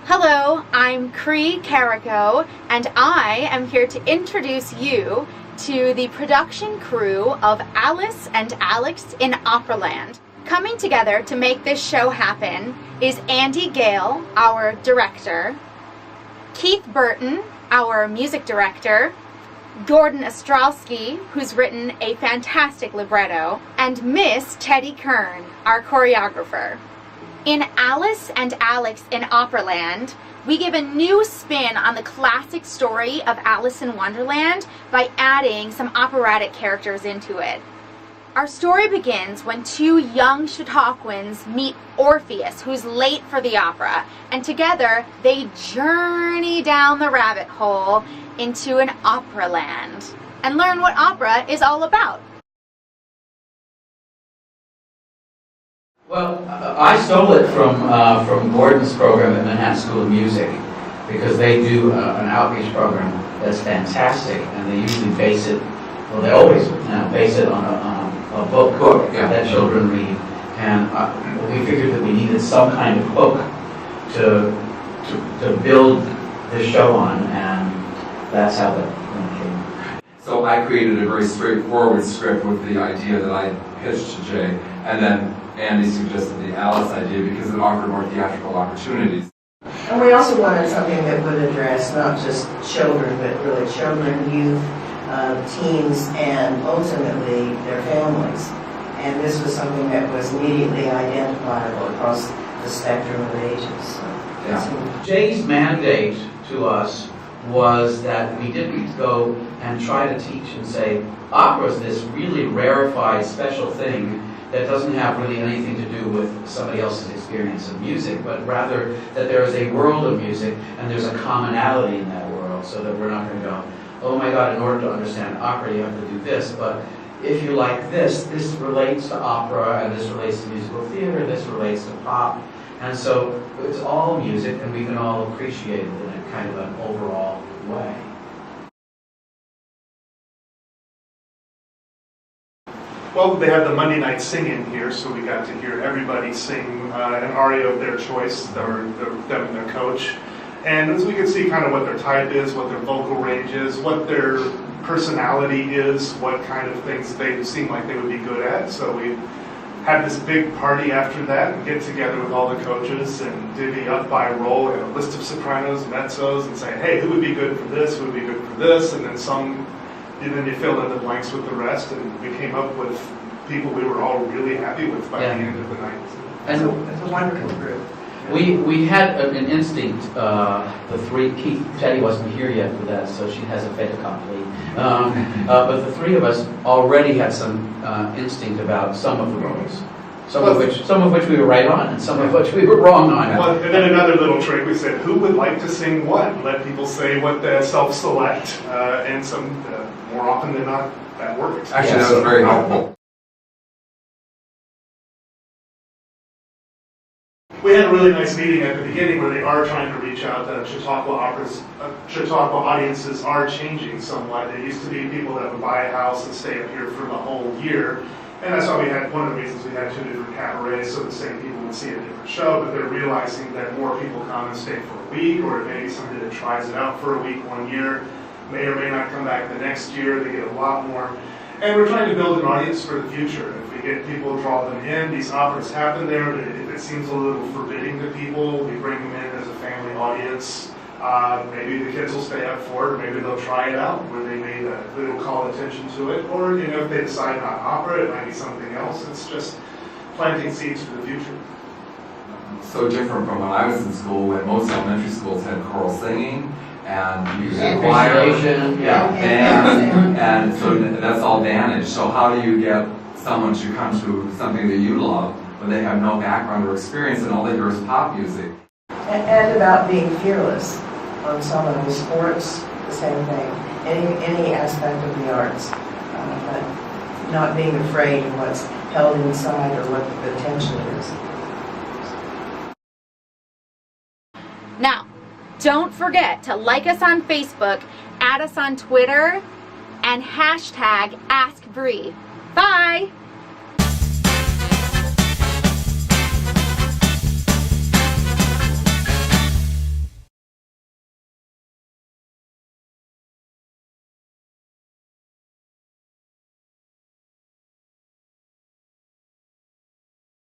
Hello, I'm Cree and I am here to introduce you to the production crew of Alice and Alex in Operaland. Coming together to make this show happen is Gale, our director, Keith Burton, our music director, Ostrowski, who's written a fantastic libretto, and Miss Kern, our choreographer. In Alice and Alex in Operaland, we give a new spin on the classic story of Alice in Wonderland by adding some operatic characters into it. Our story begins when two young Chautauquans meet Orpheus, who's late for the opera, and together they journey down the rabbit hole into an Operaland and learn what opera is all about. Well, I stole it from Gordon's program at Manhattan School of Music because they do an outreach program that's fantastic, and they usually base it, well, they always base it on a book that children read, and we figured that we needed some kind of hook to build the show on, and that's how that came. So I created a very straightforward script with the idea that I pitched to Jay, and then Andy suggested the Alice idea because it offered more theatrical opportunities. And we also wanted something that would address not just children, but really children, youth, teens, and ultimately their families. And this was something that was immediately identifiable across the spectrum of ages. So, yeah. Jay's mandate to us was that we didn't go and try to teach and say, opera is this really rarefied, special thing that doesn't have really anything to do with somebody else's experience of music, but rather that there is a world of music and there's a commonality in that world, so that we're not going to go, oh my God, in order to understand opera you have to do this, but if you like this relates to opera, and this relates to musical theater, this relates to pop, and so it's all music and we can all appreciate it in a kind of an overall way. Well, they have the Monday night sing-in here, so we got to hear everybody sing an aria of their choice, them and their coach. And as we could see kind of what their type is, what their vocal range is, what their personality is, what kind of things they seem like they would be good at. So we had this big party after that and get together with all the coaches and divvy up by role and a list of sopranos, mezzos, and say, hey, who would be good for this, who would be good for this, and then you fill in the blanks with the rest, and we came up with people we were all really happy with by the end of the night. And it's a wonderful group. We had an instinct, the three, Teddy wasn't here yet for that, so she has a fait accompli. But the three of us already had some instinct about some of the roles. Some of which we were right on, and some of which we were wrong on. Well, and then another little trick, we said, who would like to sing what? Let people say what they self-select, and more often than not, that worked. Actually, that was very helpful. We had a really nice meeting at the beginning where they are trying to reach out. Chautauqua audiences are changing somewhat. There used to be people that would buy a house and stay up here for the whole year. And that's why one of the reasons we had two different cabarets, so the same people would see a different show, but they're realizing that more people come and stay for a week, or maybe somebody that tries it out for a week one year may or may not come back the next year. They get a lot more. And we're trying to build an audience for the future. If we get people, draw them in, these operas happen there, but if it seems a little forbidding to people, we bring them in as a family audience. Maybe the kids will stay up for it, or maybe they'll try it out, where they will call attention to it, or if they decide not opera, it might be something else. It's just planting seeds for the future. So different from when I was in school, when most elementary schools had choral singing and music choir, band, and so that's all vanished. So how do you get someone to come to something that you love when they have no background or experience and all they hear is pop music? And about being fearless on some of the sports, the same thing. Any aspect of the arts, but not being afraid of what's held inside or what the potential is. Now, don't forget to like us on Facebook, add us on Twitter, and hashtag AskBree. Bye!